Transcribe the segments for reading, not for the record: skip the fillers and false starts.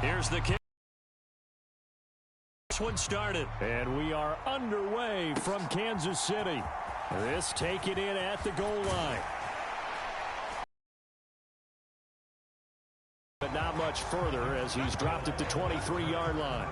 Here's the kick. This one started. And we are underway from Kansas City. This taken in at the goal line. But not much further as he's dropped it to 23-yard line.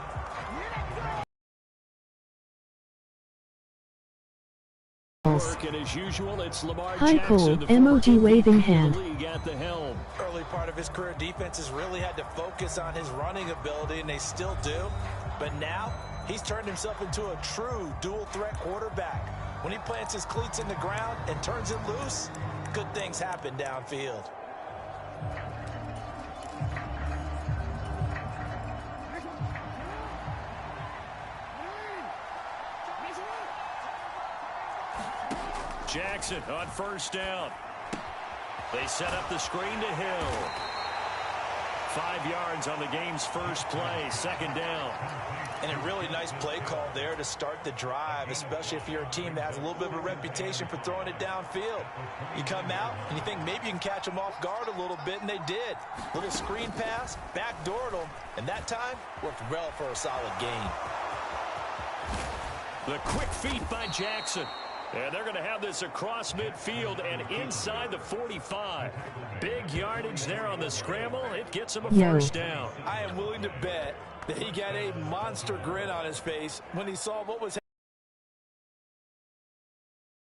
And as usual, it's Lamar Jackson, the emoji waving hand. At the helm. Early part of his career, defenses really had to focus on his running ability, and they still do. But now, he's turned himself into a true dual-threat quarterback. When he plants his cleats in the ground and turns it loose, good things happen downfield. Jackson on first down. They set up the screen to Hill. 5 yards on the game's first play, second down. And a really nice play call there to start the drive, especially if you're a team that has a little bit of a reputation for throwing it downfield. You come out and you think maybe you can catch them off guard a little bit, and they did. Little screen pass, backdoored them, and that time worked well for a solid gain. The quick feet by Jackson. And they're going to have this across midfield and inside the 45. Big yardage there on the scramble. It gets him a first down. I am willing to bet that he got a monster grin on his face when he saw what was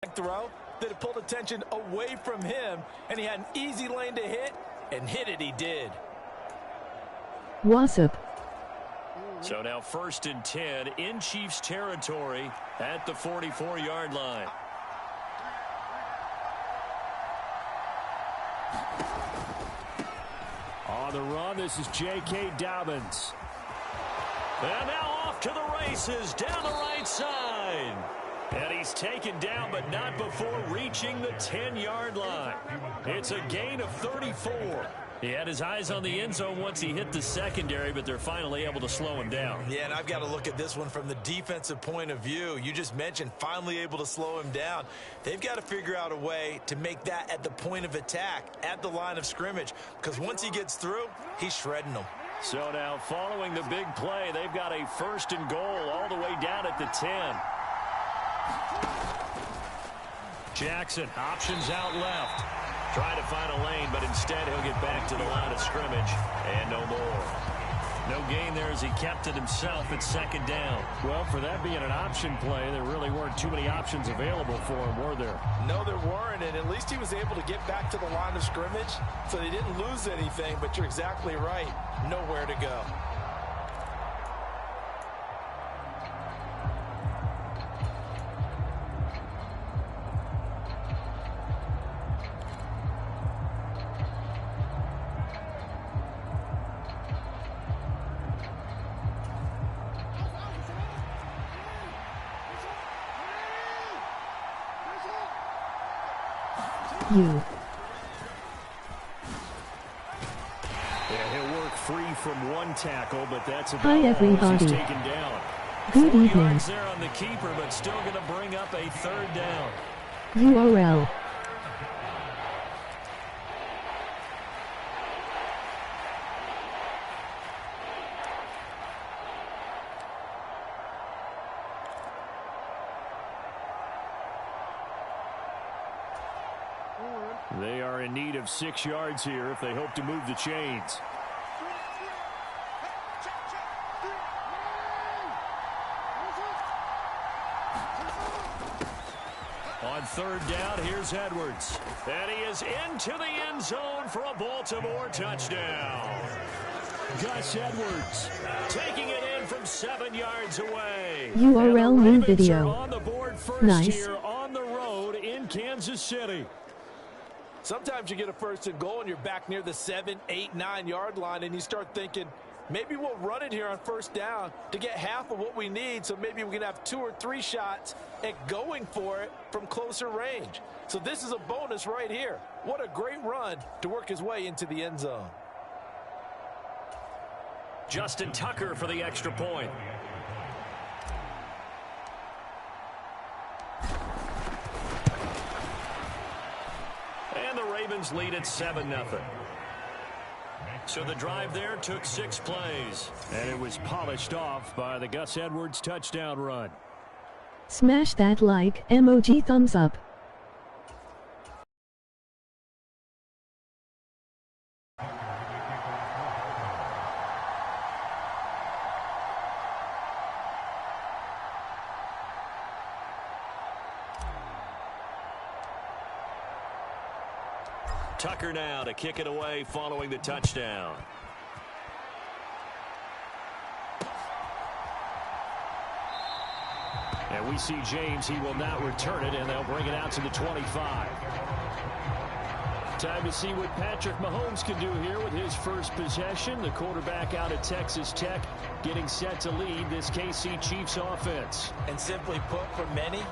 happening. Throw that it pulled attention away from him, and he had an easy lane to hit, and hit it he did. What's up? So now 1st and 10 in Chiefs territory at the 44-yard line. On the run, this is J.K. Dobbins. And now off to the races down the right side. And he's taken down, but not before reaching the 10-yard line. It's a gain of 34. He had his eyes on the end zone once he hit the secondary, but they're finally able to slow him down. Yeah, and I've got to look at this one from the defensive point of view. You just mentioned finally able to slow him down. They've got to figure out a way to make that at the point of attack, at the line of scrimmage, because once he gets through, he's shredding them. So now following the big play, they've got a 1st and goal all the way down at the 10. Jackson options out left. Trying to find a lane, but instead he'll get back to the line of scrimmage. And no more. No gain there as he kept it himself at 2nd down. Well, for that being an option play, there really weren't too many options available for him, were there? No, there weren't, and at least he was able to get back to the line of scrimmage, so they didn't lose anything, but you're exactly right. Nowhere to go. You. Yeah, he'll work free from one tackle, but that's about Hi, everybody. he's taken down. Good 4 evening. yards there on the keeper, but still going to bring up a 3rd down. URL. They are in need of 6 yards here if they hope to move the chains. On 3rd down, here's Edwards. And he is into the end zone for a Baltimore touchdown. Gus Edwards taking it in from 7 yards away. URL new video. On the board first Nice. here on the road in Kansas City. Sometimes you get a 1st and goal and you're back near the 7, 8, 9-yard line, and you start thinking, maybe we'll run it here on 1st down to get half of what we need, so maybe we can have 2 or 3 shots at going for it from closer range. So this is a bonus right here. What a great run to work his way into the end zone. Justin Tucker for the extra point. And the Ravens lead at 7-0. So the drive there took 6 plays. And it was polished off by the Gus Edwards touchdown run. Smash that like emoji thumbs up. Tucker now to kick it away following the touchdown. And we see James. He will not return it, and they'll bring it out to the 25. Time to see what Patrick Mahomes can do here with his first possession. The quarterback out at Texas Tech getting set to lead this KC Chiefs offense. And simply put, for many,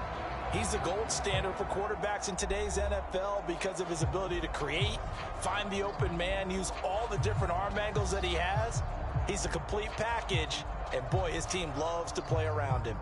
he's the gold standard for quarterbacks in today's NFL because of his ability to create, find the open man, use all the different arm angles that he has. He's a complete package, and boy, his team loves to play around him.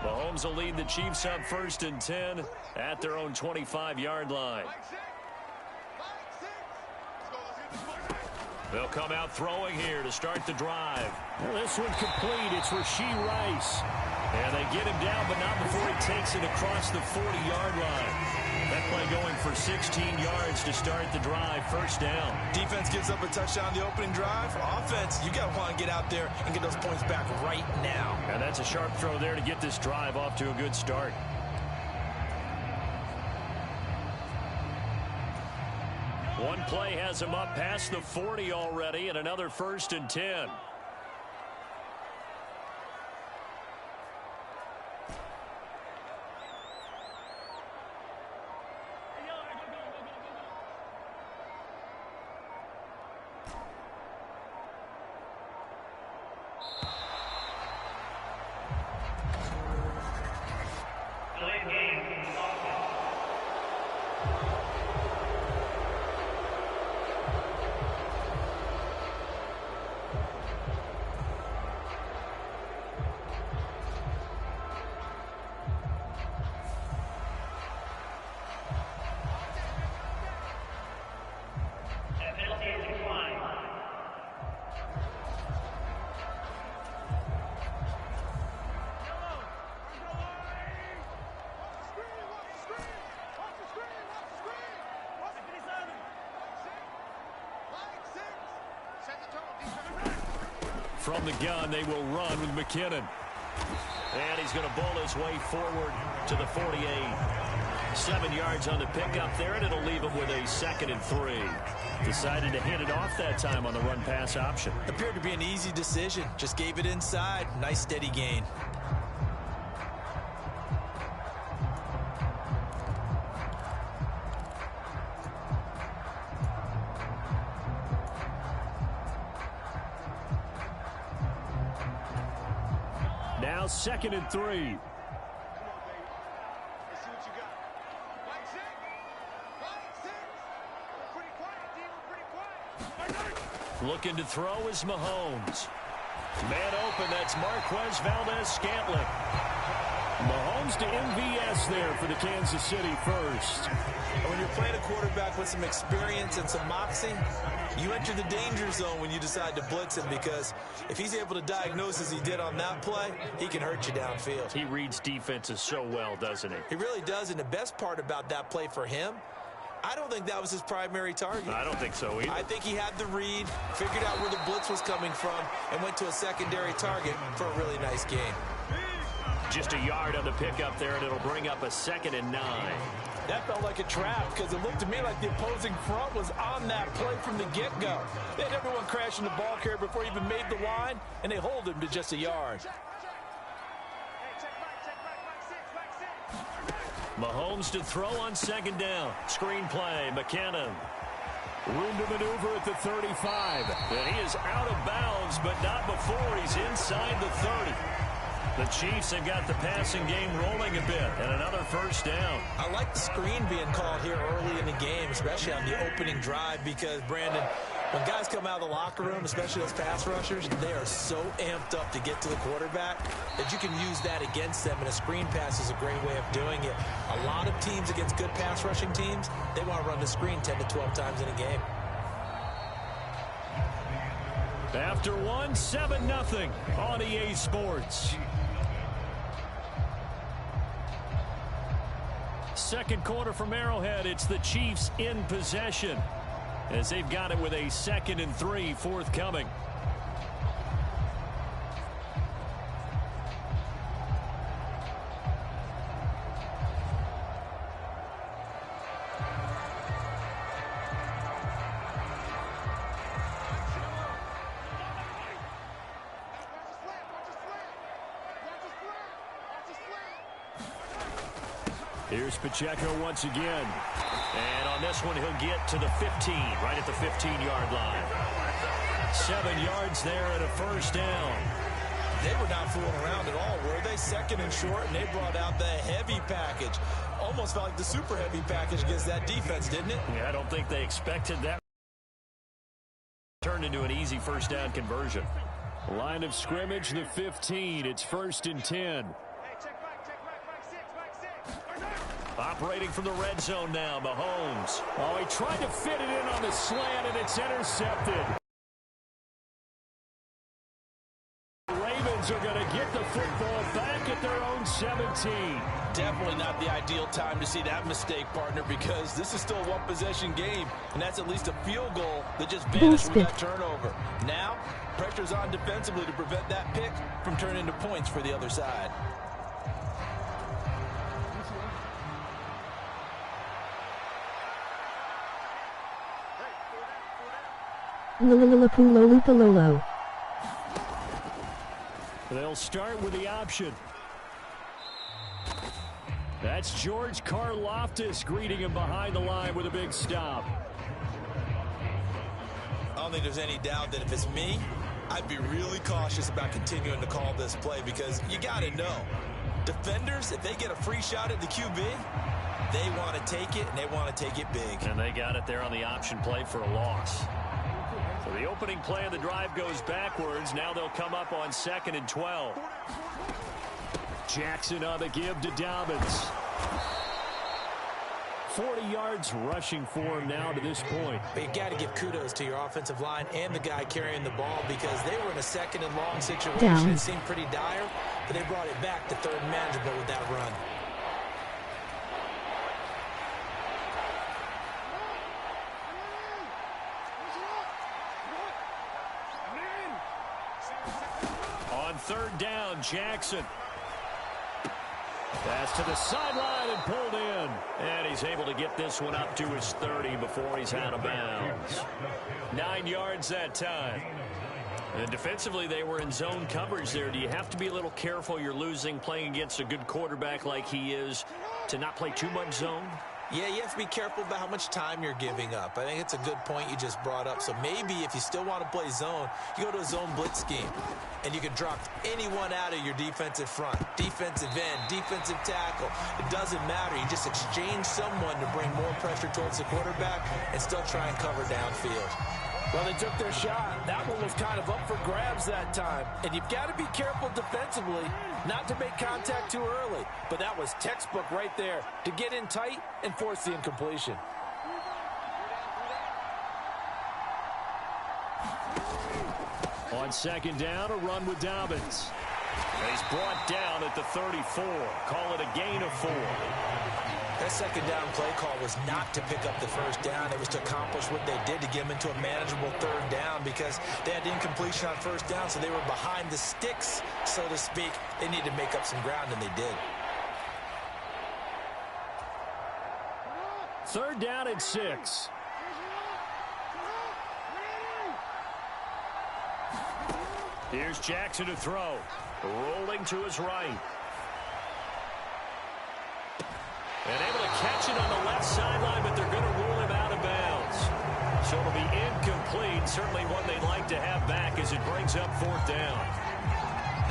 Mahomes will lead the Chiefs up 1st and 10 at their own 25-yard line. They'll come out throwing here to start the drive. Well, this one complete. It's Rashee Rice. And they get him down, but not before he takes it across the 40-yard line. That play going for 16 yards to start the drive. 1st down. Defense gives up a touchdown the opening drive. Offense, you got to want to get out there and get those points back right now. And that's a sharp throw there to get this drive off to a good start. One play has him up past the 40 already, and another 1st and 10. From the gun, they will run with McKinnon. And he's going to bowl his way forward to the 48. 7 yards on the pickup there, and it'll leave him with a 2nd and 3. Decided to hand it off that time on the run-pass option. Appeared to be an easy decision. Just gave it inside. Nice steady gain. Now 2nd and 3. Looking to throw is Mahomes. Man open, that's Marquez Valdez-Scantling. Mahomes to MVS there for the Kansas City first. When you're playing a quarterback with some experience and some moxie, you enter the danger zone when you decide to blitz him, because if he's able to diagnose as he did on that play, he can hurt you downfield. He reads defenses so well, doesn't he? He really does, and the best part about that play for him, I don't think that was his primary target. I don't think so either. I think he had the read, figured out where the blitz was coming from, and went to a secondary target for a really nice gain. Just a yard on the pickup there, and it'll bring up a 2nd and 9. That felt like a trap, because it looked to me like the opposing front was on that play from the get-go. They had everyone crashing the ball carrier before he even made the line, and they hold him to just a yard. Mahomes to throw on 2nd down. Screen play, McKinnon. Room to maneuver at the 35. And he is out of bounds, but not before he's inside the 30. The Chiefs have got the passing game rolling a bit, and another first down. I like the screen being called here early in the game, especially on the opening drive, because, Brandon, when guys come out of the locker room, especially those pass rushers, they are so amped up to get to the quarterback that you can use that against them, and a screen pass is a great way of doing it. A lot of teams against good pass rushing teams, they want to run the screen 10 to 12 times in a game. After one, 7-0 on EA Sports. Second quarter from Arrowhead, it's the Chiefs in possession as they've got it with a 2nd and 3 forthcoming. Here's Pacheco once again. And on this one, he'll get to the 15, right at the 15-yard line. 7 yards there and a first down. They were not fooling around at all, were they? 2nd and short, and they brought out the heavy package. Almost felt like the super heavy package against that defense, didn't it? Yeah, I don't think they expected that. Turned into an easy first down conversion. Line of scrimmage, the 15. It's 1st and 10. Operating from the red zone now, Mahomes. Oh, he tried to fit it in on the slant, and it's intercepted. The Ravens are going to get the football back at their own 17. Definitely not the ideal time to see that mistake, partner, because this is still a one-possession game, and that's at least a field goal that just vanished with that turnover. Now, pressure's on defensively to prevent that pick from turning into points for the other side. Lululupulolupalolo. They'll start with the option. That's George Karlaftis greeting him behind the line with a big stop. I don't think there's any doubt that if it's me, I'd be really cautious about continuing to call this play, because you got to know, defenders, if they get a free shot at the QB, they want to take it, and they want to take it big. And they got it there on the option play for a loss. So the opening play of the drive goes backwards. Now they'll come up on 2nd and 12. Jackson on the give to Dobbins. 40 yards rushing for him now to this point. But you got to give kudos to your offensive line and the guy carrying the ball, because they were in a 2nd and long situation. Down. It seemed pretty dire, but they brought it back to 3rd and manageable with that run. On 3rd down, Jackson. Pass to the sideline and pulled in. And he's able to get this one up to his 30 before he's out of bounds. 9 yards that time. And defensively, they were in zone coverage there. Do you have to be a little careful? You're losing, playing against a good quarterback like he is, to not play too much zone? Yeah, you have to be careful about how much time you're giving up. I think it's a good point you just brought up. So maybe if you still want to play zone, you go to a zone blitz scheme, and you can drop anyone out of your defensive front, defensive end, defensive tackle. It doesn't matter. You just exchange someone to bring more pressure towards the quarterback and still try and cover downfield. Well, they took their shot. That one was kind of up for grabs that time. And you've got to be careful defensively not to make contact too early. But that was textbook right there to get in tight and force the incompletion. On 2nd down, a run with Dobbins. He's brought down at the 34. Call it a gain of 4. That 2nd down play call was not to pick up the first down. It was to accomplish what they did, to get them into a manageable 3rd down, because they had incompletion on 1st down, so they were behind the sticks, so to speak. They needed to make up some ground, and they did. 3rd down and 6. Here's Jackson to throw. Rolling to his right. And able to catch it on the left sideline, but they're going to rule him out of bounds. So it'll be incomplete. Certainly one they'd like to have back as it brings up 4th down.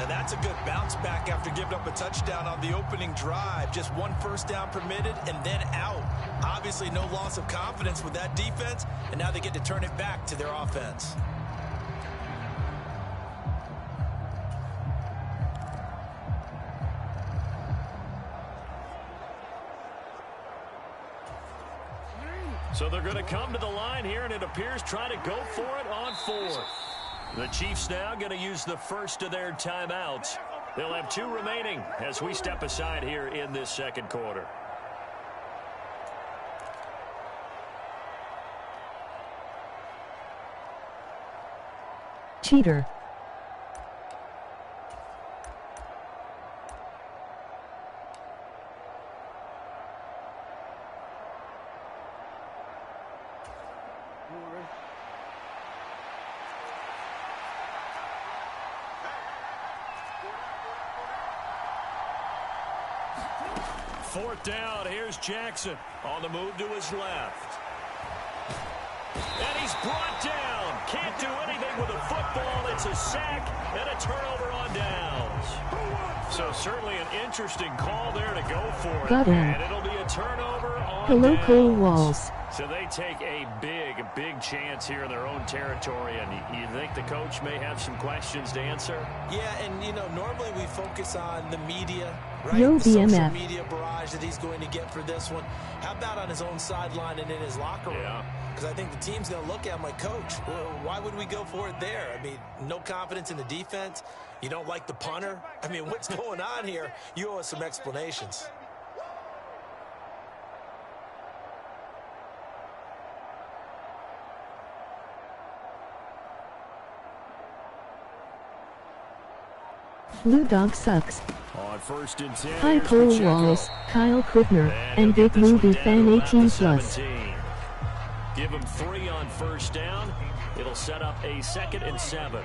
Now that's a good bounce back after giving up a touchdown on the opening drive. Just one first down permitted and then out. Obviously no loss of confidence with that defense, and now they get to turn it back to their offense. So they're going to come to the line here, and it appears try to go for it on fourth. The Chiefs now going to use the first of their timeouts. They'll have 2 remaining as we step aside here in this second quarter. Cheater. Fourth down, here's Jackson on the move to his left. And he's brought down. Can't do anything with a football. It's a sack and a turnover on downs. So certainly an interesting call there to go for it. Got him. And it'll be a turnover on Hello, downs. Cole Walls. So they take a big chance here in their own territory, and you think the coach may have some questions to answer? Yeah, and, you know, normally we focus on the media, right? Yo, the social BMF. media barrage that he's going to get for this one. How about on his own sideline and in his locker room? Yeah. Because I think the team's going to look at him like, Coach, why would we go for it there? I mean, no confidence in the defense. You don't like the punter? I mean, what's going on here? You owe us some explanations. Blue Dog sucks. On first and 10, Hi here's Cole Pacheco. Walls, Kyle Krippner, and he'll Big get this Movie one down Fan to about 18 the plus. 17. Give him 3 on first down. It'll set up a 2nd and 7.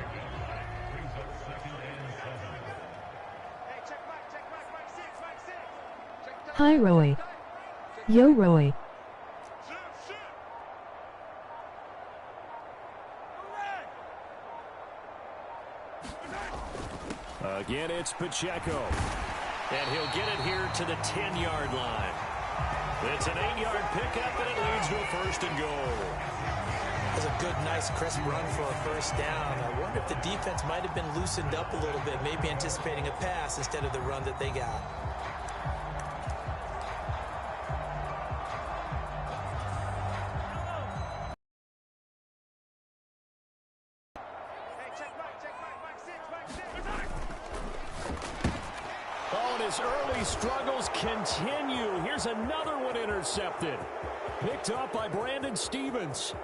Hi Roy. Yo Roy. Again, it's Pacheco. And he'll get it here to the 10-yard line. It's an 8-yard pickup, and it leads to a first and goal. That's a good, nice, crisp run for a first down. I wonder if the defense might have been loosened up a little bit, maybe anticipating a pass instead of the run that they got. Oh, and his early struggles continue. Here's another one intercepted. Picked up by Brandon Stevens.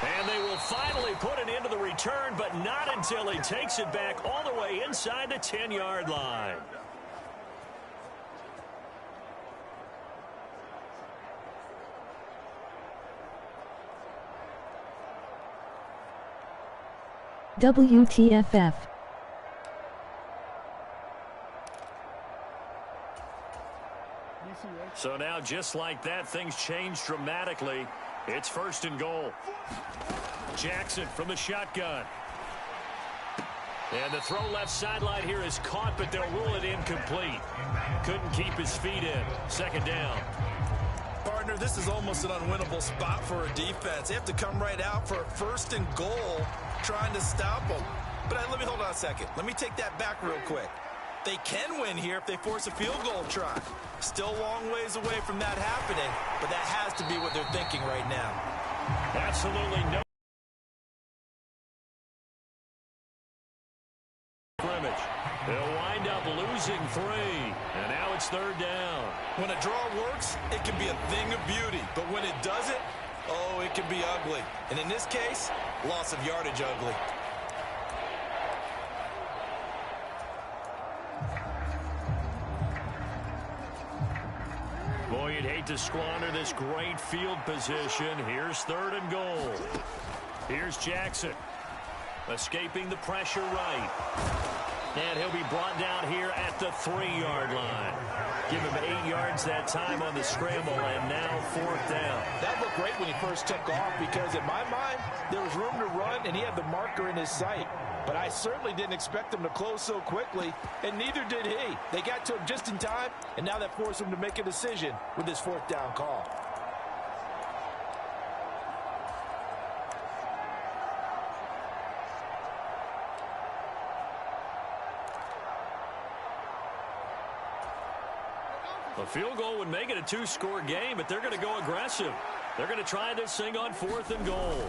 And they will finally put it into the return, but not until he takes it back all the way inside the 10-yard line. WTFF. So now, just like that, things change dramatically. It's first and goal. Jackson from the shotgun. And the throw left sideline here is caught, but they'll rule it incomplete. Couldn't keep his feet in. Second down. Partner, this is almost an unwinnable spot for a defense. They have to come right out for a first and goal trying to stop them. But let me hold on a second. Let me take that back real quick. They can win here if they force a field goal try. Still a long ways away from that happening, but that has to be what they're thinking right now. Absolutely no scrimmage. They'll wind up losing 3, and now it's third down. When a draw works, it can be a thing of beauty, but when it doesn't, oh, it can be ugly. And in this case, loss of yardage ugly. Boy, you'd hate to squander this great field position. Here's third and goal. Here's Jackson. Escaping the pressure right. And he'll be brought down here at the 3-yard line. Give him 8 yards that time on the scramble, and now 4th down. That looked great when he first took off because in my mind, there was room to run, and he had the marker in his sight. But I certainly didn't expect him to close so quickly, and neither did he. They got to him just in time, and now that forced him to make a decision with his 4th down call. A field goal would make it a 2-score game, but they're going to go aggressive. They're going to try this thing on 4th and goal.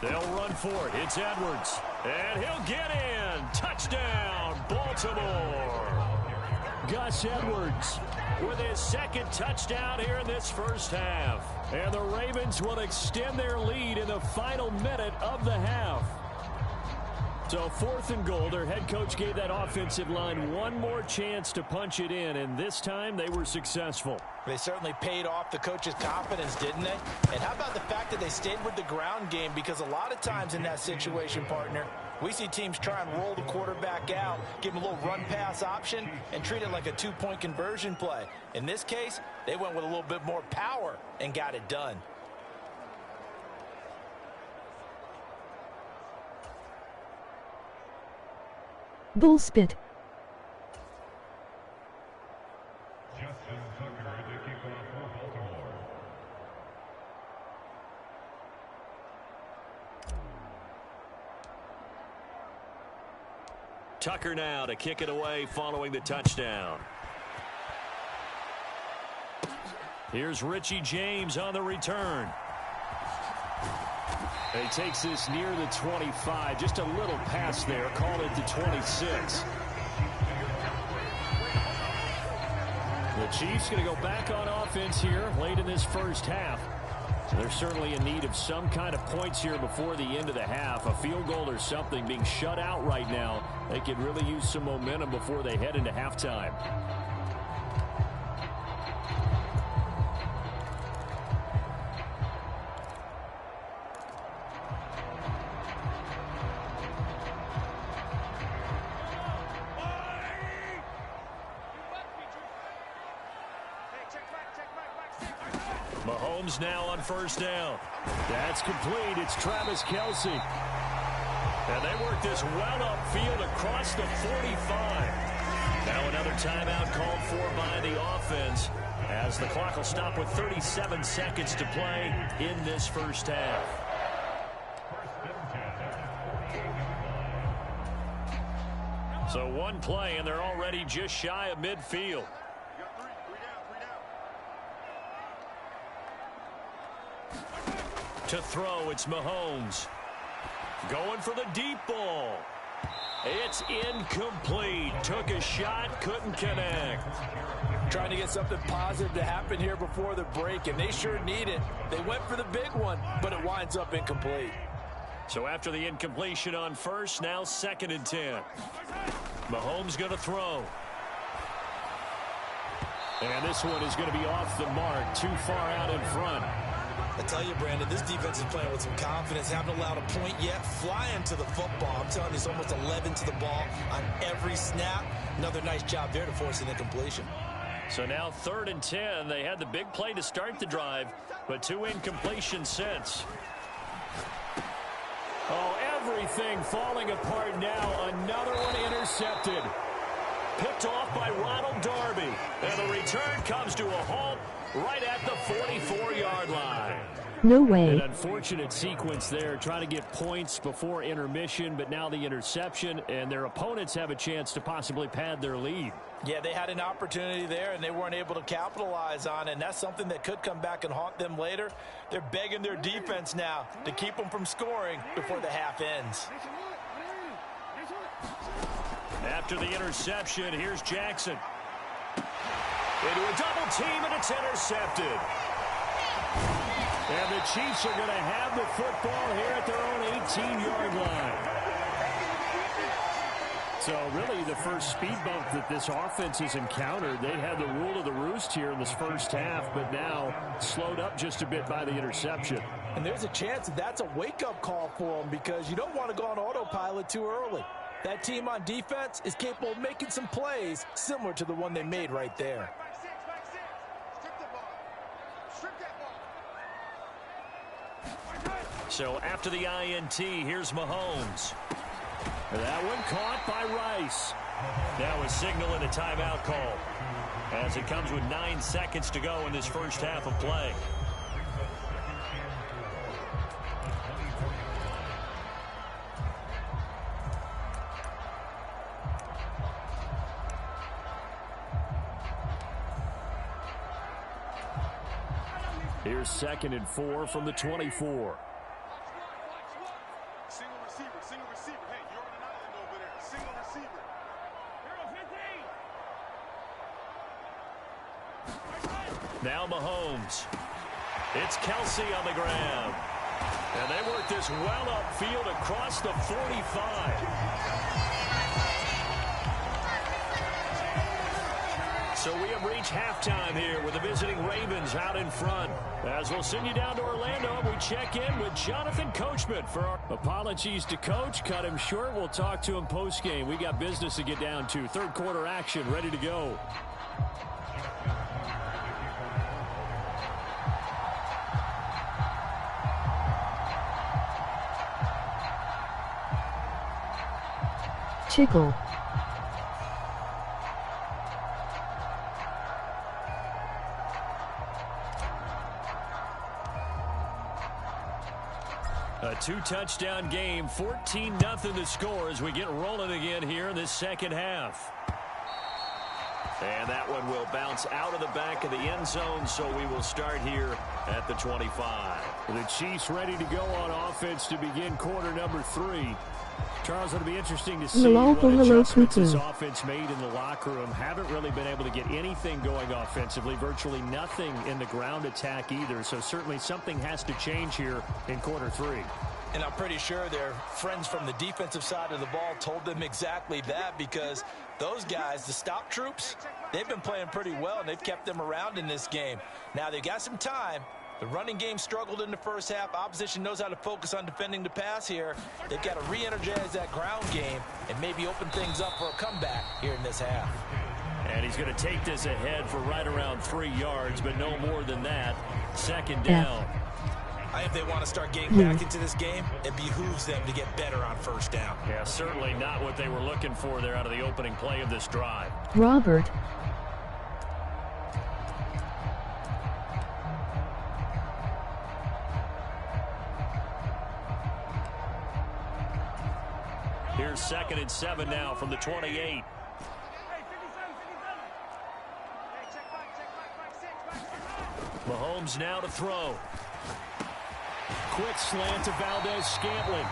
They'll run for it. It's Edwards. And he'll get in. Touchdown, Baltimore. Gus Edwards with his 2nd touchdown here in this first half. And the Ravens will extend their lead in the final minute of the half. So 4th and goal, their head coach gave that offensive line one more chance to punch it in, and this time they were successful. They certainly paid off the coach's confidence, didn't they? And how about the fact that they stayed with the ground game? Because a lot of times in that situation, partner, we see teams try and roll the quarterback out, give him a little run-pass option, and treat it like a 2-point conversion play. In this case, they went with a little bit more power and got it done. Bull spit. Tucker now to kick it away following the touchdown. Here's Richie James on the return. He takes this near the 25. Just a little pass there. Call it the 26. The Chiefs going to go back on offense here late in this first half. They're certainly in need of some kind of points here before the end of the half. A field goal or something. Being shut out right now, they could really use some momentum before they head into halftime. Mahomes now on 1st down. That's complete. It's Travis Kelce. And they work this well upfield across the 45. Now another timeout called for by the offense as the clock will stop with 37 seconds to play in this first half. So one play, and they're already just shy of midfield. To throw, it's Mahomes. Going for the deep ball. It's incomplete. Took a shot, couldn't connect. Trying to get something positive to happen here before the break, and they sure need it. They went for the big one, but it winds up incomplete. So after the incompletion on 1st, now 2nd and 10. Mahomes going to throw. And this one is going to be off the mark, too far out in front. I tell you, Brandon, this defense is playing with some confidence. Haven't allowed a point yet. Flying to the football. I'm telling you, it's almost 11 to the ball on every snap. Another nice job there to force an incompletion. So now 3rd and 10. They had the big play to start the drive, but 2 incompletions since. Oh, everything falling apart now. Another one intercepted. Picked off by Ronald Darby. And the return comes to a halt right at the 44-yard line. No way. An unfortunate sequence there, trying to get points before intermission, but now the interception, and their opponents have a chance to possibly pad their lead. Yeah, they had an opportunity there, and they weren't able to capitalize on it, and that's something that could come back and haunt them later. They're begging their defense now to keep them from scoring before the half ends. After the interception, here's Jackson. Into a double team, and it's intercepted. And the Chiefs are going to have the football here at their own 18-yard line. So really the first speed bump that this offense has encountered. They had the rule of the roost here in this first half, but now slowed up just a bit by the interception. And there's a chance that that's a wake-up call for them because you don't want to go on autopilot too early. That team on defense is capable of making some plays similar to the one they made right there. So after the INT, here's Mahomes. That one caught by Rice. Now a signal and a timeout call, as it comes with 9 seconds to go in this first half of play. Here's 2nd and 4 from the 24. Single receiver. Hey, you're on an island over there. Single receiver. Now Mahomes. It's Kelsey on the ground. And they work this well upfield across the 45. So we have reached halftime here with the visiting Ravens out in front. As we'll send you down to Orlando, we check in with Jonathan Coachman for our apologies to Coach. Cut him short. We'll talk to him post-game. We got business to get down to. Third quarter action ready to go. Chickle. A 2-touchdown game, 14-0 to score as we get rolling again here in this second half. And that one will bounce out of the back of the end zone, so we will start here at the 25. The Chiefs ready to go on offense to begin quarter number 3. Charles, it'll be interesting to see what adjustments this offense made in the locker room. Haven't really been able to get anything going offensively, virtually nothing in the ground attack either. So certainly something has to change here in quarter 3. And I'm pretty sure their friends from the defensive side of the ball told them exactly that, because those guys, the stop troops, they've been playing pretty well, and they've kept them around in this game. Now, they've got some time. The running game struggled in the first half. Opposition knows how to focus on defending the pass here. They've got to re-energize that ground game and maybe open things up for a comeback here in this half. And he's going to take this ahead for right around 3 yards, but no more than that. Second down. I think if they want to start getting back into this game, it behooves them to get better on first down. Yeah, certainly not what they were looking for there out of the opening play of this drive. Robert. Here's 2nd and 7 now from the 28. Mahomes now to throw. Quick slant to Valdez-Scantling.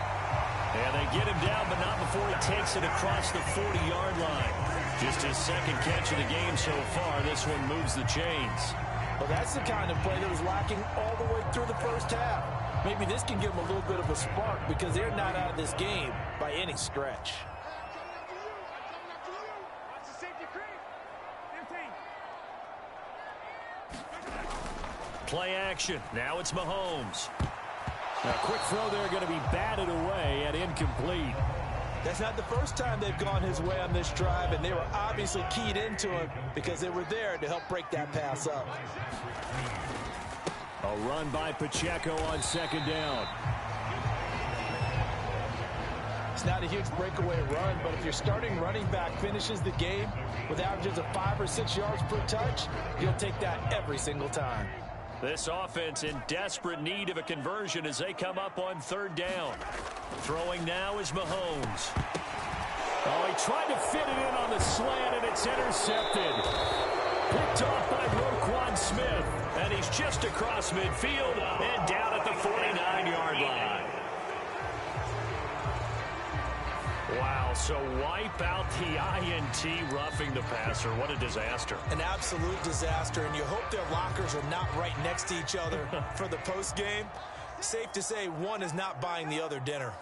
And they get him down, but not before he takes it across the 40-yard line. Just his second catch of the game so far. This one moves the chains. Well, that's the kind of play that was lacking all the way through the first half. Maybe this can give them a little bit of a spark, because they're not out of this game by any stretch. Play action. Now it's Mahomes. A quick throw there, going to be batted away and incomplete. That's not the first time they've gone his way on this drive, and they were obviously keyed into him because they were there to help break that pass up. A run by Pacheco on second down. It's not a huge breakaway run, but if your starting running back finishes the game with averages of 5 or 6 yards per touch, you'll take that every single time. This offense in desperate need of a conversion as they come up on third down. Throwing now is Mahomes. Oh, he tried to fit it in on the slant, and it's intercepted. Picked off by Roquan Smith. And he's just across midfield and down at the 49-yard line. Wow, so wipe out the INT, roughing the passer. What a disaster. An absolute disaster, and you hope their lockers are not right next to each other for the postgame. Safe to say one is not buying the other dinner.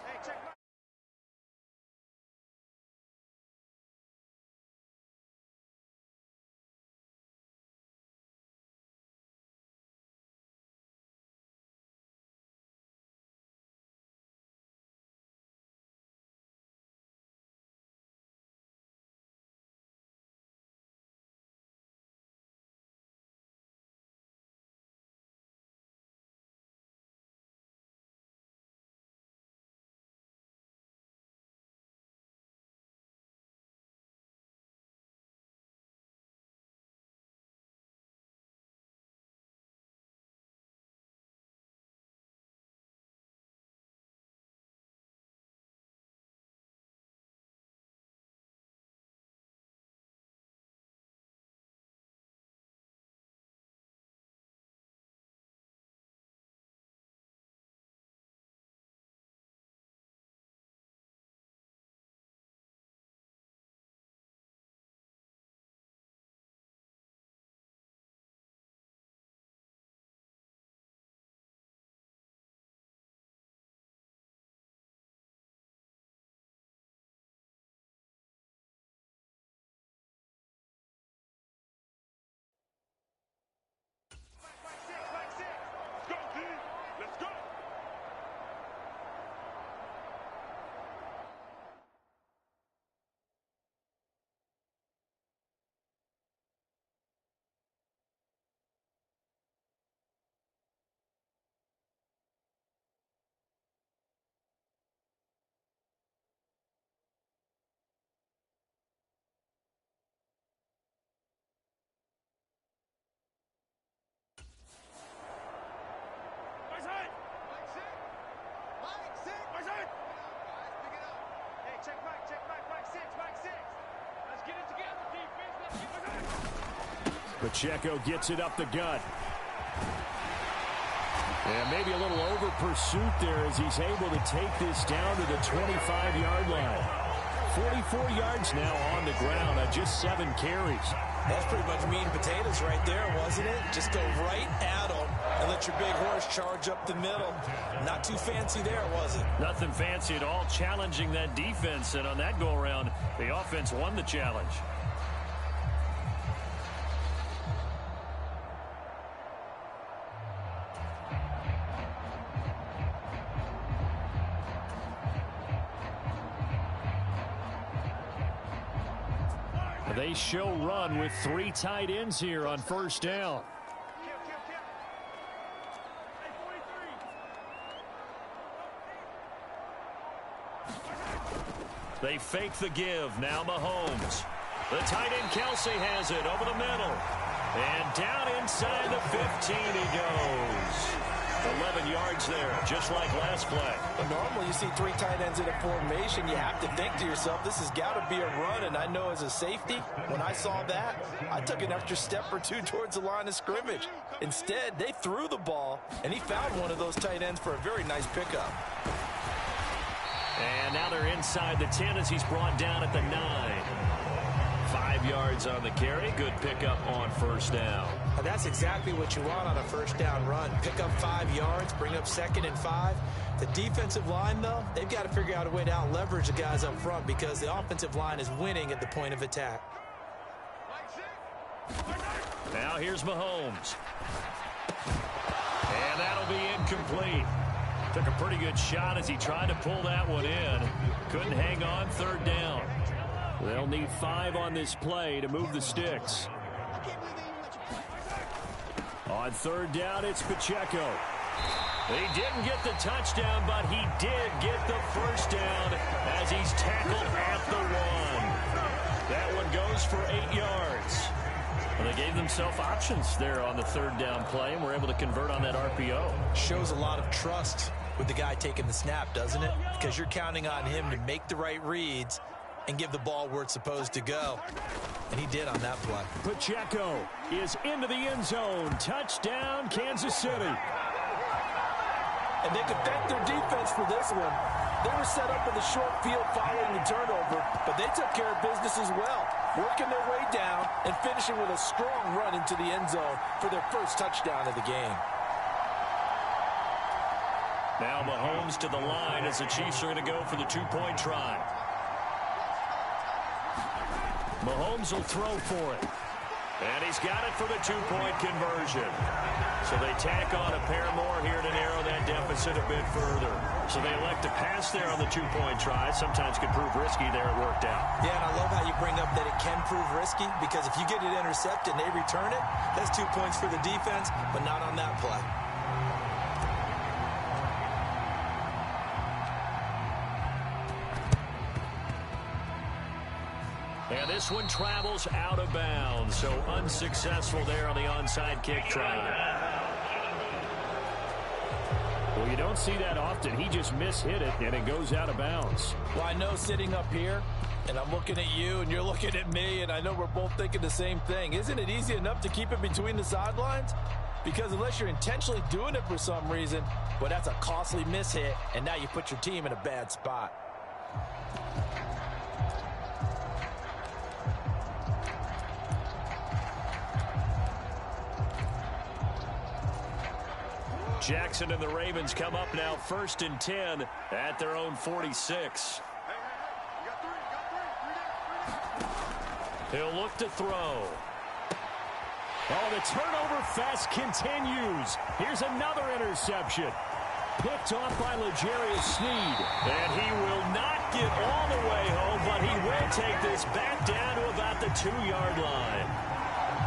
Pacheco gets it up the gut. And maybe a little over pursuit there as he's able to take this down to the 25-yard line. 44 yards now on the ground on just 7 carries. That's pretty much meat and potatoes right there, wasn't it? Just go right at them and let your big horse charge up the middle. Not too fancy there, was it? Nothing fancy at all, challenging that defense. And on that go-around, the offense won the challenge. They show run with 3 tight ends here on first down. They fake the give. Now Mahomes. The tight end Kelsey has it over the middle. And down inside the 15 he goes. 11 yards there, just like last play. But normally you see 3 tight ends in a formation, you have to think to yourself, this has got to be a run. And I know as a safety, when I saw that, I took an extra step or 2 towards the line of scrimmage. Instead, they threw the ball, and he found one of those tight ends for a very nice pickup. And now they're inside the 10 as he's brought down at the 9. 5 yards on the carry. Good pickup on first down. And that's exactly what you want on a first down run. Pick up 5 yards, bring up 2nd and 5. The defensive line, though, they've got to figure out a way to out-leverage the guys up front because the offensive line is winning at the point of attack. Now here's Mahomes. And that'll be incomplete. Took a pretty good shot as he tried to pull that one in. Couldn't hang on, 3rd down. They'll need 5 on this play to move the sticks. On 3rd down, it's Pacheco. He didn't get the touchdown, but he did get the first down as he's tackled at the 1. That one goes for 8 yards. Well, they gave themselves options there on the 3rd down play and were able to convert on that RPO. Shows a lot of trust with the guy taking the snap, doesn't it? Because you're counting on him to make the right reads and give the ball where it's supposed to go. And he did on that play. Pacheco is into the end zone. Touchdown, Kansas City. And they could thank their defense for this one. They were set up in the short field following the turnover, but they took care of business as well, working their way down and finishing with a strong run into the end zone for their first touchdown of the game. Now Mahomes to the line as the Chiefs are going to go for the 2-point try. Mahomes will throw for it. And he's got it for the 2-point conversion. So they tack on a pair more here to narrow that deficit a bit further. So they elect to pass there on the 2-point try. Sometimes can prove risky there. It worked out. Yeah, and I love how you bring up that it can prove risky because if you get it intercepted and they return it, that's 2 points for the defense, but not on that play. And this one travels out of bounds, so unsuccessful there on the onside kick try. Well, you don't see that often. He just mishit it, and it goes out of bounds. Well, I know sitting up here, and I'm looking at you, and you're looking at me, and I know we're both thinking the same thing. Isn't it easy enough to keep it between the sidelines? Because unless you're intentionally doing it for some reason, well, that's a costly mishit, and now you put your team in a bad spot. Jackson and the Ravens come up now 1st and 10 at their own 46. He'll look to throw. Oh, the turnover fest continues. Here's another interception. Picked off by L'Jarius Sneed. And he will not get all the way home, but he will take this back down to about the 2-yard line.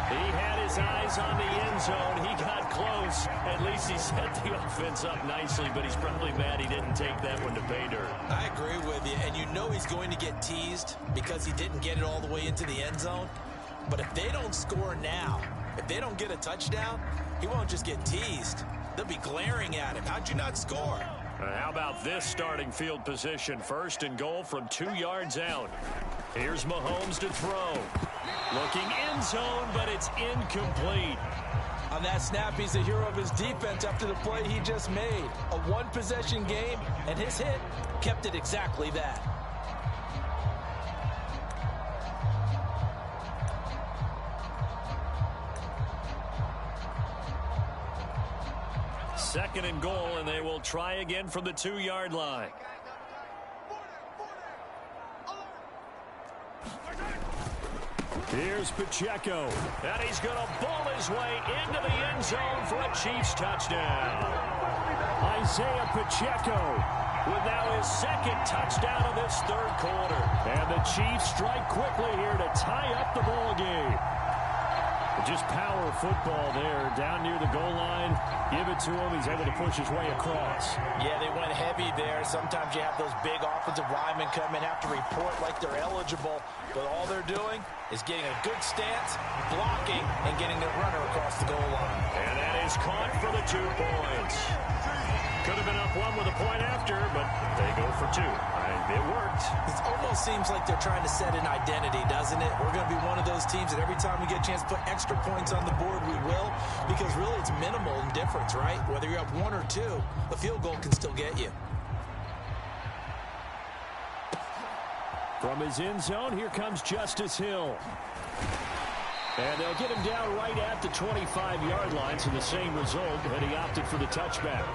He had his eyes on the end zone. He got close. At least he set the offense up nicely, but he's probably mad he didn't take that one to pay dirt. I agree with you, and you know he's going to get teased because he didn't get it all the way into the end zone. But if they don't score now, if they don't get a touchdown, he won't just get teased. They'll be glaring at him. How'd you not score? How about this starting field position? 1st and goal from 2 yards out. Here's Mahomes to throw. Looking in end zone, but it's incomplete. On that snap, he's the hero of his defense after the play he just made. A one-possession game, and his hit kept it exactly that. Second and goal, and they will try again from the 2-yard line. Here's Pacheco, and he's going to ball his way into the end zone for a Chiefs touchdown. Isaiah Pacheco with now his second touchdown of this third quarter. And the Chiefs strike quickly here to tie up the ball game. Just power football there, down near the goal line. Give it to him. He's able to push his way across. Yeah, they went heavy there. Sometimes you have those big offensive linemen come in, have to report like they're eligible. But all they're doing is getting a good stance, blocking, and getting their runner across the goal line. And that is caught for the 2 points. Could have been up 1 with a point after, but they go for 2. It worked. It almost seems like they're trying to set an identity, doesn't it? We're going to be one of those teams that every time we get a chance to put extra points on the board, we will. Because really it's minimal in difference, right? Whether you have 1 or 2, a field goal can still get you. From his end zone, here comes Justice Hill. And they'll get him down right at the 25-yard line, so the same result, but he opted for the touchback.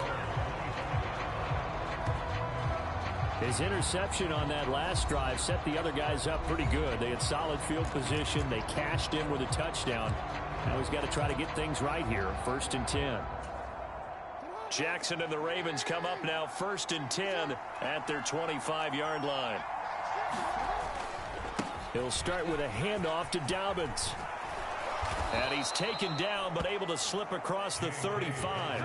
His interception on that last drive set the other guys up pretty good. They had solid field position. They cashed in with a touchdown. Now he's got to try to get things right here. 1st and 10. Jackson and the Ravens come up now 1st and 10 at their 25-yard line. He'll start with a handoff to Dobbins. And he's taken down but able to slip across the 35.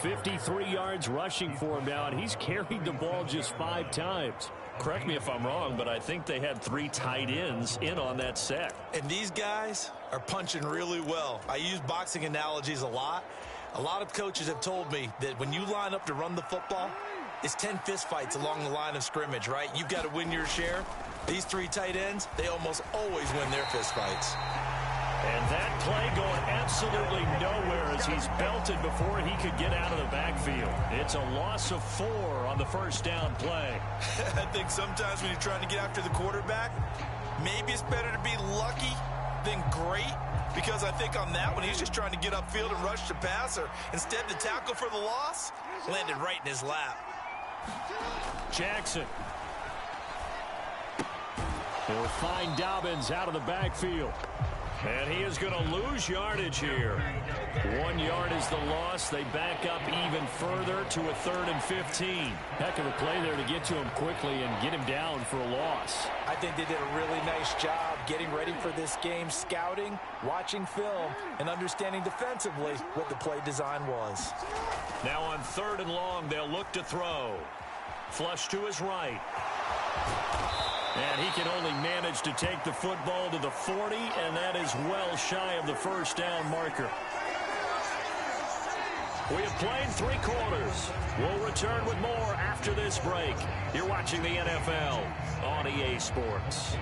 53 yards rushing for him now, and he's carried the ball just 5 times. Correct me if I'm wrong, but I think they had 3 tight ends in on that set. And these guys are punching really well. I use boxing analogies a lot. A lot of coaches have told me that when you line up to run the football, it's 10 fistfights along the line of scrimmage, right? You've got to win your share. These 3 tight ends, they almost always win their fistfights. And that play going absolutely nowhere as he's belted before he could get out of the backfield. It's a loss of 4 on the 1st down play. I think sometimes when you're trying to get after the quarterback, maybe it's better to be lucky than great, because I think on that one he's just trying to get upfield and rush the passer. Instead, the tackle for the loss landed right in his lap. Jackson. He'll find Dobbins out of the backfield. And he is going to lose yardage here. 1 yard is the loss. They back up even further to a 3rd and 15. Heck of a play there to get to him quickly and get him down for a loss. I think they did a really nice job getting ready for this game, scouting, watching film, and understanding defensively what the play design was. Now on 3rd and long, they'll look to throw. Flush to his right. And he can only manage to take the football to the 40, and that is well shy of the 1st down marker. We have played 3 quarters. We'll return with more after this break. You're watching the NFL on EA Sports.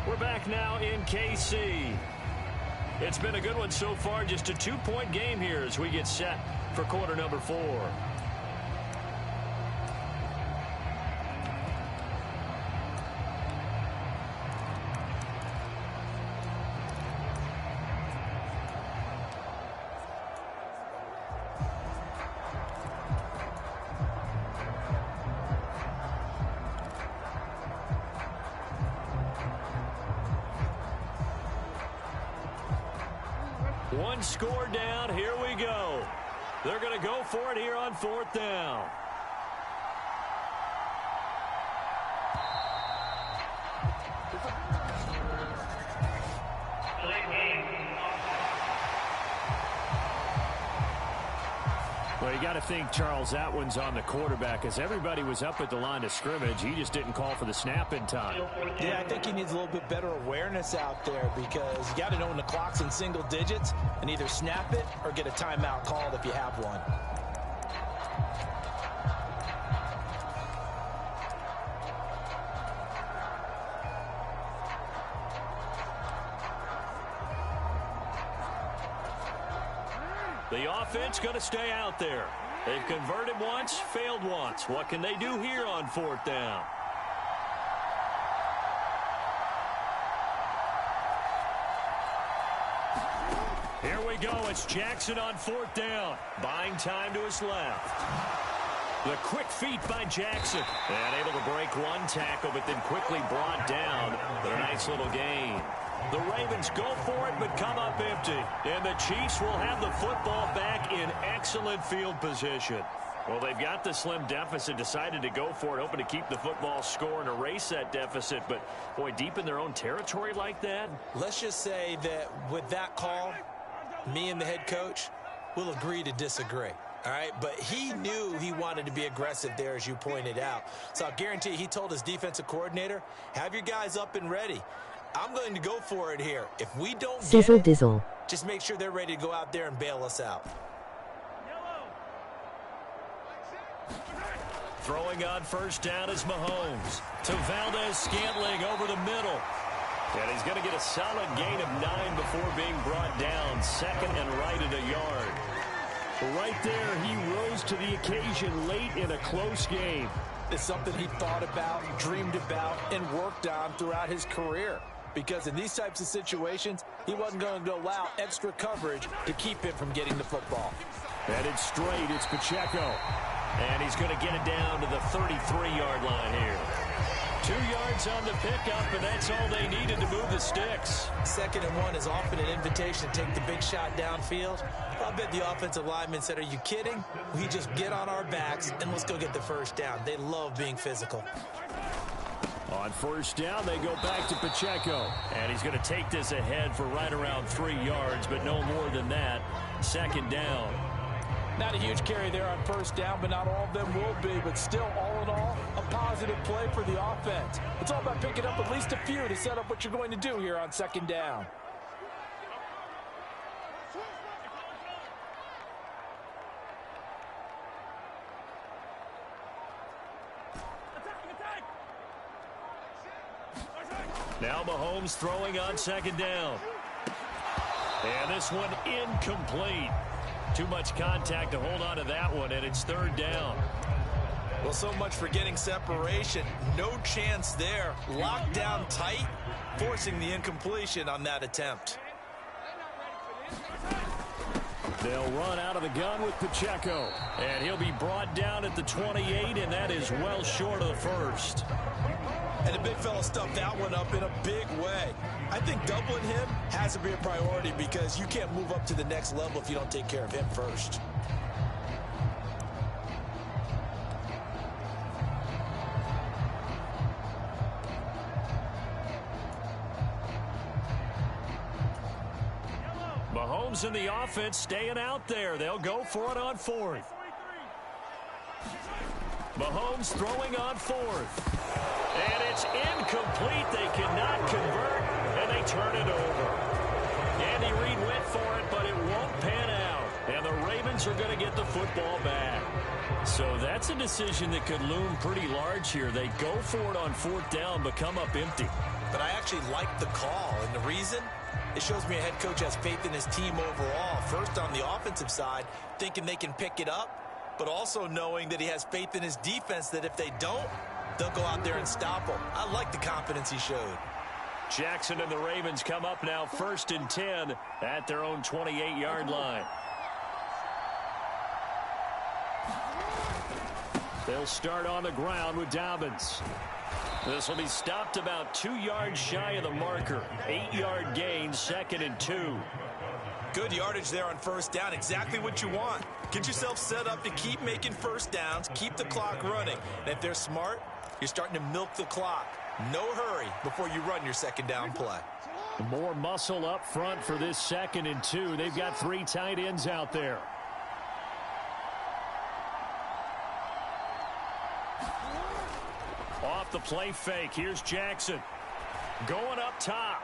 We're back now in KC. It's been a good one so far, just a 2-point game here as we get set for quarter number 4. One score down. Here we go. They're going to go for it here on 4th down. Well, you got to think, Charles, that one's on the quarterback, as everybody was up at the line of scrimmage. He just didn't call for the snap in time. Yeah, I think he needs a little bit better awareness out there, because you got to know when the clock's in single digits and either snap it or get a timeout called if you have one. The offense going to stay out there. They've converted once, failed once. What can they do here on 4th down? Here we go. It's Jackson on 4th down. Buying time to his left. The quick feet by Jackson. And able to break one tackle, but then quickly brought down. But a nice little gain. The Ravens go for it, but come up empty. And the Chiefs will have the football back in excellent field position. Well, they've got the slim deficit, decided to go for it, hoping to keep the football score and erase that deficit. But, boy, deep in their own territory like that. Let's just say that with that call, me and the head coach will agree to disagree. All right, but he knew he wanted to be aggressive there, as you pointed out. So I'll guarantee he told his defensive coordinator, have your guys up and ready. I'm going to go for it here. If we don't Sizzle get it, dizzle. just make sure they're ready to go out there and bail us out. Throwing on 1st down is Mahomes. To Valdez-Scantling over the middle. And he's going to get a solid gain of 9 before being brought down. 2nd and right at a yard. Right there, he rose to the occasion late in a close game. It's something he thought about, dreamed about, and worked on throughout his career. Because in these types of situations, he wasn't going to allow extra coverage to keep him from getting the football. Headed straight, it's Pacheco. And he's going to get it down to the 33-yard line here. 2 yards on the pickup, and that's all they needed to move the sticks. 2nd and 1 is often an invitation to take the big shot downfield. I bet the offensive linemen said, are you kidding? We just get on our backs and let's go get the 1st down. They love being physical. On 1st down, they go back to Pacheco. And he's going to take this ahead for right around 3 yards, but no more than that. 2nd down. Not a huge carry there on 1st down, but not all of them will be. But still, all in all, a positive play for the offense. It's all about picking up at least a few to set up what you're going to do here on 2nd down. Now Mahomes throwing on 2nd down. And this one incomplete. Too much contact to hold on to that one, and it's 3rd down. Well, so much for getting separation. No chance there. Locked down tight, forcing the incompletion on that attempt. They'll run out of the gun with Pacheco. And he'll be brought down at the 28, and that is well short of the 1st. And the big fella stuffed that one up in a big way. I think doubling him has to be a priority because you can't move up to the next level if you don't take care of him first. Mahomes and the offense staying out there. They'll go for it on 4th. Mahomes throwing on 4th. And it's incomplete. They cannot convert, and they turn it over. Andy Reid went for it, but it won't pan out. And the Ravens are going to get the football back. So that's a decision that could loom pretty large here. They go for it on 4th down, but come up empty. But I actually like the call, and the reason? It shows me a head coach has faith in his team overall. First on the offensive side, thinking they can pick it up, but also knowing that he has faith in his defense that if they don't, they'll go out there and stop them. I like the confidence he showed. Jackson and the Ravens come up now 1st and 10 at their own 28-yard line. They'll start on the ground with Dobbins. This will be stopped about 2 yards shy of the marker. 8-yard gain, 2nd and 2. Good yardage there on 1st down. Exactly what you want. Get yourself set up to keep making 1st downs, keep the clock running. And if they're smart, you're starting to milk the clock. No hurry before you run your 2nd down play. More muscle up front for this 2nd and 2. They've got 3 tight ends out there. Off the play fake, here's Jackson. Going up top.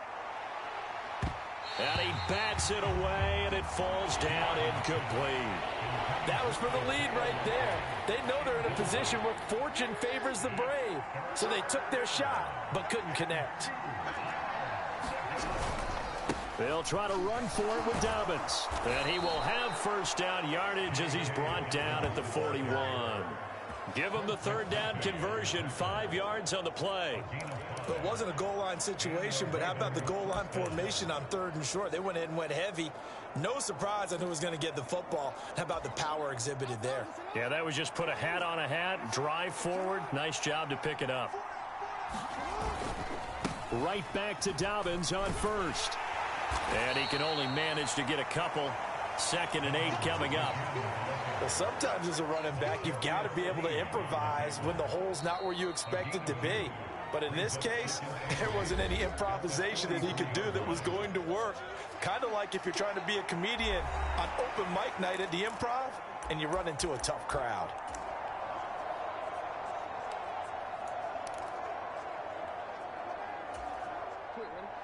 And he bats it away, and it falls down incomplete. That was for the lead right there. They know they're in a position where fortune favors the brave. So they took their shot, but couldn't connect. They'll try to run for it with Dobbins. And he will have first down yardage as he's brought down at the 41. Give him the third down conversion, 5 yards on the play. Well, it wasn't a goal line situation, but how about the goal line formation on 3rd and short? They went in and went heavy. No surprise on who was going to get the football. How about the power exhibited there? Yeah, that was just put a hat on a hat, drive forward. Nice job to pick it up. Right back to Dobbins on first. And he can only manage to get a couple. 2nd and 8 coming up. Well, sometimes as a running back, you've got to be able to improvise when the hole's not where you expect it to be. But in this case, there wasn't any improvisation that he could do that was going to work. Kind of like if you're trying to be a comedian on open mic night at the Improv and you run into a tough crowd.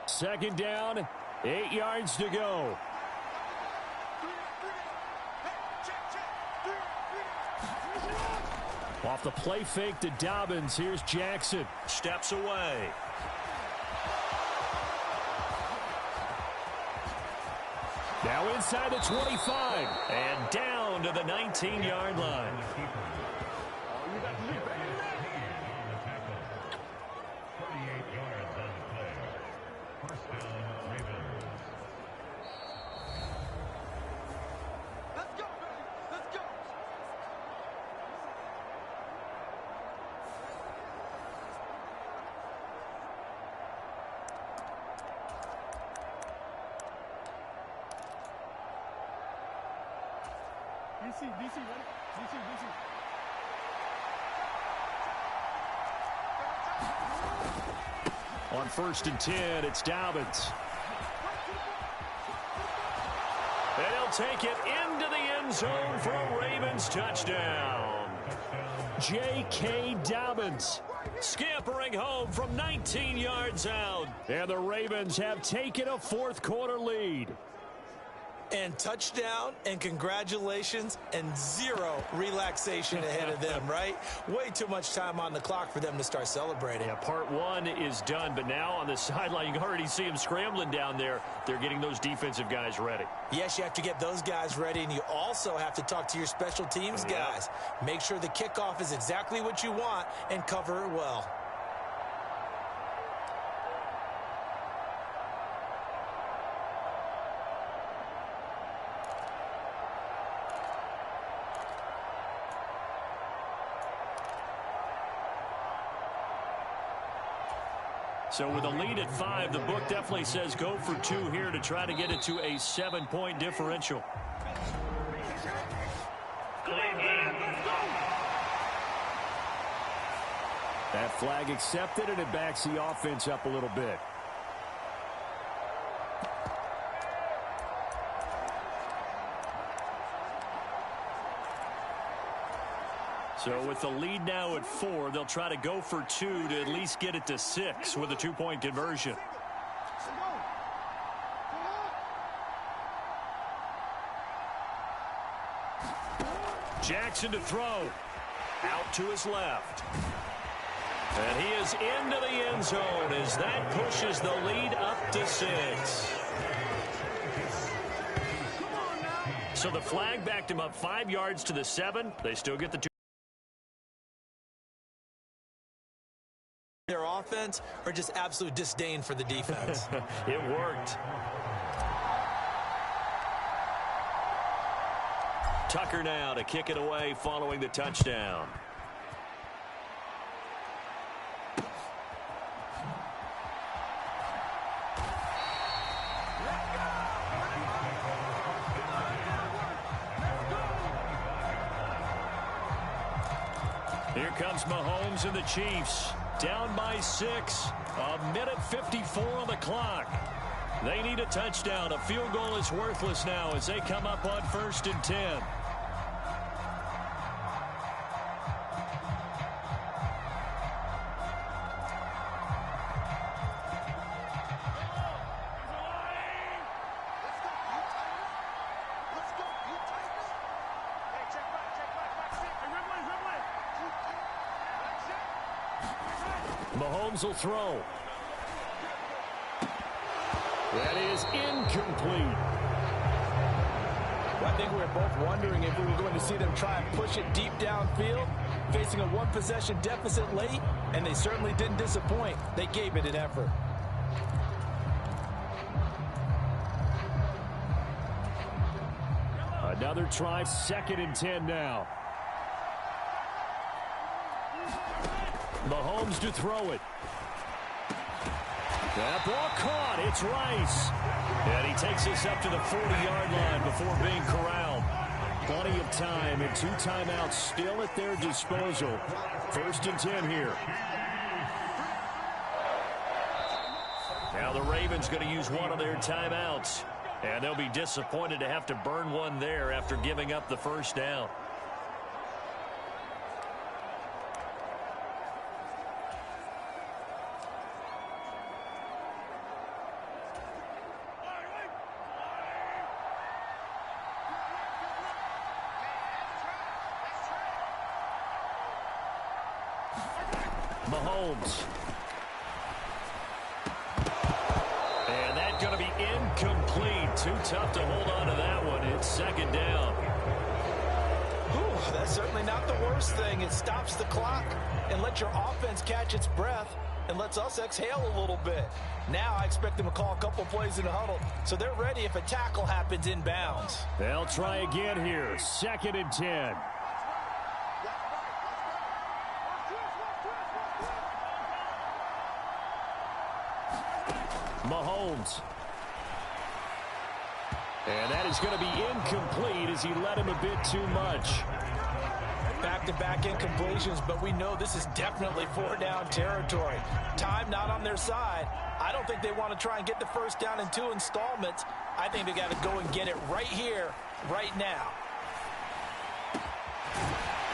Second down, 8 yards to go. Off the play fake to Dobbins. Here's Jackson. Steps away. Now inside the 25. And down to the 19-yard line. DC, ready? DC. On 1st and 10, it's Dobbins. And he'll take it into the end zone for a Ravens touchdown. J.K. Dobbins scampering home from 19 yards out. And the Ravens have taken a 4th quarter lead. And touchdown, and congratulations, and 0 relaxation ahead of them, right? Way too much time on the clock for them to start celebrating. Yeah, part 1 is done, but now on the sideline, you can already see them scrambling down there. They're getting those defensive guys ready. Yes, you have to get those guys ready, and you also have to talk to your special teams guys. Make sure the kickoff is exactly what you want and cover it well. So with a lead at 5, the book definitely says go for 2 here to try to get it to a 7-point differential. That flag accepted, and it backs the offense up a little bit. So with the lead now at 4, they'll try to go for 2 to at least get it to 6 with a 2-point conversion. Jackson to throw. Out to his left. And he is into the end zone as that pushes the lead up to 6. So the flag backed him up 5 yards to the 7. They still get the 2. Their offense or just absolute disdain for the defense. It worked. Tucker now to kick it away following the touchdown. Here comes Mahomes and the Chiefs. Down by 6. A minute 54 on the clock. They need a touchdown. A field goal is worthless now as they come up on 1st and 10. Mahomes will throw. That is incomplete. I think we were both wondering if we were going to see them try and push it deep downfield, facing a one-possession deficit late, and they certainly didn't disappoint. They gave it an effort. Another try, 2nd and 10 now. Mahomes to throw it. That ball caught. It's Rice. And he takes us up to the 40-yard line before being corralled. Plenty of time and 2 timeouts still at their disposal. 1st and 10 here. Now the Ravens going to use one of their timeouts. And they'll be disappointed to have to burn one there after giving up the 1st down. Mahomes. And that's going to be incomplete. Too tough to hold on to that one. It's 2nd down. Whew, that's certainly not the worst thing. It stops the clock and lets your offense catch its breath and lets us exhale a little bit. Now I expect them to call a couple plays in the huddle, so they're ready if a tackle happens inbounds. They'll try again here. 2nd and 10. Mahomes. And that is going to be incomplete as he led him a bit too much. Back-to-back incompletions, but we know this is definitely 4-down territory. Time not on their side. I don't think they want to try and get the 1st down in 2 installments. I think they got to go and get it right here, right now.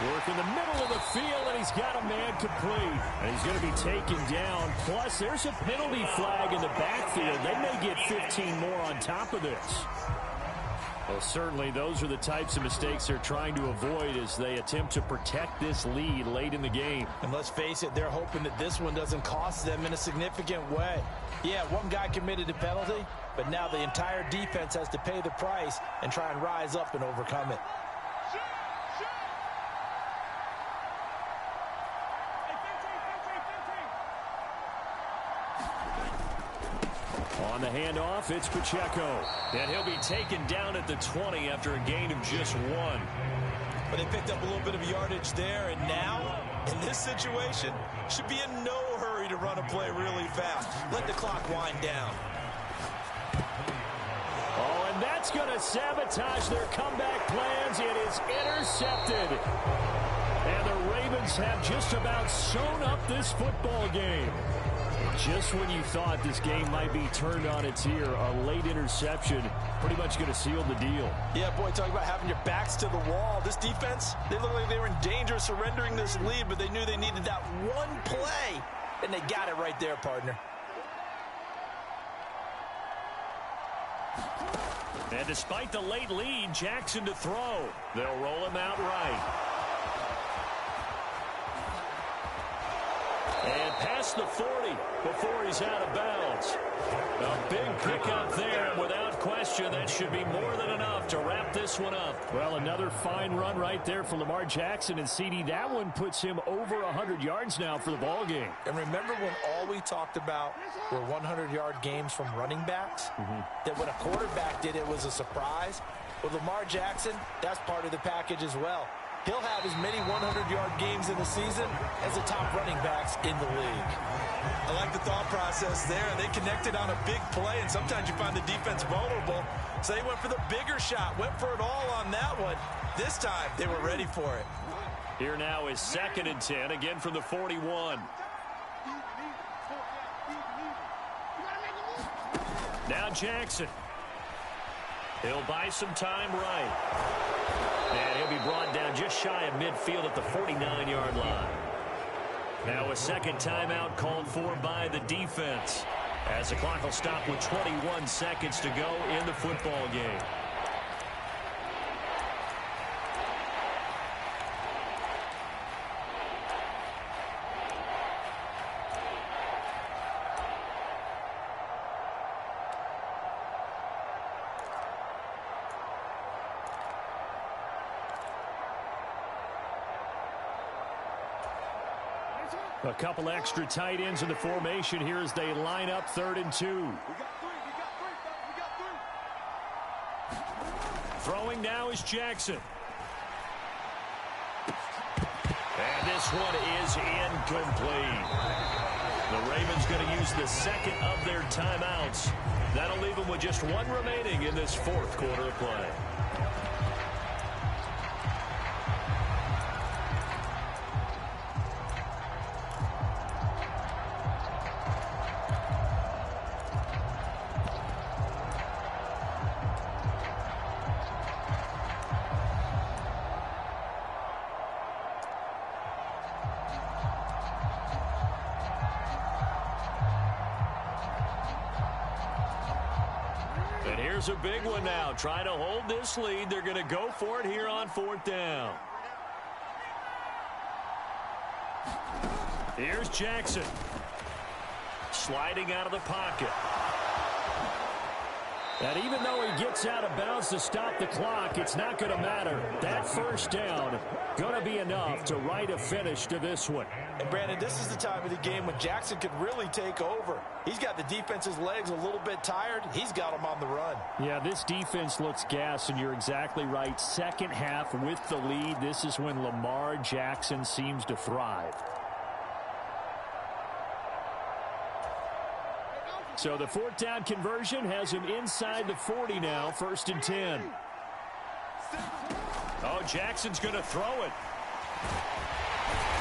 Work in the middle of the field, and he's got a man complete. And he's going to be taken down. Plus, there's a penalty flag in the backfield. They may get 15 more on top of this. Well, certainly those are the types of mistakes they're trying to avoid as they attempt to protect this lead late in the game. And let's face it, they're hoping that this one doesn't cost them in a significant way. Yeah, one guy committed a penalty, but now the entire defense has to pay the price and try and rise up and overcome it. On the handoff, it's Pacheco. And he'll be taken down at the 20 after a gain of just 1. But they picked up a little bit of yardage there, and now, in this situation, should be in no hurry to run a play really fast. Let the clock wind down. Oh, and that's going to sabotage their comeback plans. It is intercepted. And the Ravens have just about sewn up this football game. Just when you thought this game might be turned on its ear, a late interception pretty much going to seal the deal. Yeah, boy, talk about having your backs to the wall. This defense, they look like they were in danger of surrendering this lead, but they knew they needed that one play, and they got it right there, partner. And despite the late lead, Jackson to throw. They'll roll him out right. And past the 40 before he's out of bounds. A big pickup there. Without question, that should be more than enough to wrap this one up. Well, another fine run right there for Lamar Jackson. And CD, that one puts him over 100 yards now for the ball game. And remember when all we talked about were 100-yard games from running backs? That when a quarterback did it was a surprise? With Lamar Jackson, that's part of the package as well. He'll have as many 100-yard games in the season as the top running backs in the league. I like the thought process there. They connected on a big play, and sometimes you find the defense vulnerable. So they went for the bigger shot, went for it all on that one. This time, they were ready for it. Here now is 2nd and 10, again from the 41. Now Jackson. He'll buy some time right. And he'll be brought down just shy of midfield at the 49-yard line. Now a second timeout called for by the defense, as the clock will stop with 21 seconds to go in the football game. A couple extra tight ends in the formation here as they line up 3rd and 2. We got three, fellas. We got three. Throwing now is Jackson. And this one is incomplete. The Ravens going to use the second of their timeouts. That'll leave them with just one remaining in this 4th quarter of play. And here's a big one now. Trying to hold this lead. They're going to go for it here on 4th down. Here's Jackson. Sliding out of the pocket. And even though he gets out of bounds to stop the clock, it's not going to matter. That 1st down going to be enough to write a finish to this one. And, Brandon, this is the time of the game when Jackson could really take over. He's got the defense's legs a little bit tired. He's got them on the run. Yeah, this defense looks gassed, and you're exactly right. Second half with the lead, this is when Lamar Jackson seems to thrive. So the 4th down conversion has him inside the 40 now, 1st and 10. Oh, Jackson's going to throw it.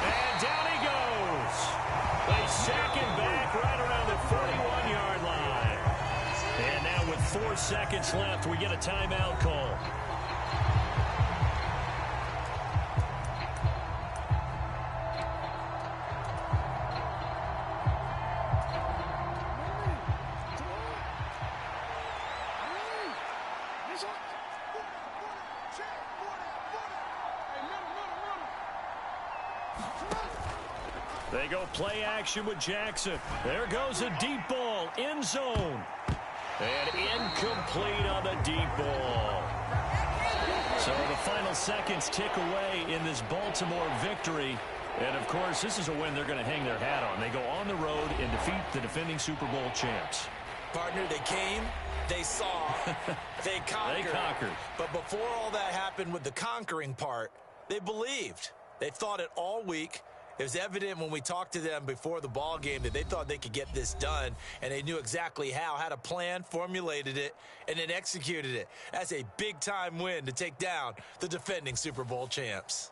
And down he goes. They sack him back right around the 41-yard line. And now with 4 seconds left, we get a timeout call. They go play action with Jackson. There goes a deep ball, end zone. And incomplete on the deep ball. So the final seconds tick away in this Baltimore victory. And, of course, this is a win they're going to hang their hat on. They go on the road and defeat the defending Super Bowl champs. Partner, they came, they saw, they conquered. They conquered. But before all that happened with the conquering part, they believed. They thought it all week. It was evident when we talked to them before the ball game that they thought they could get this done, and they knew exactly how, had a plan, formulated it, and then executed it. That's a big-time win to take down the defending Super Bowl champs.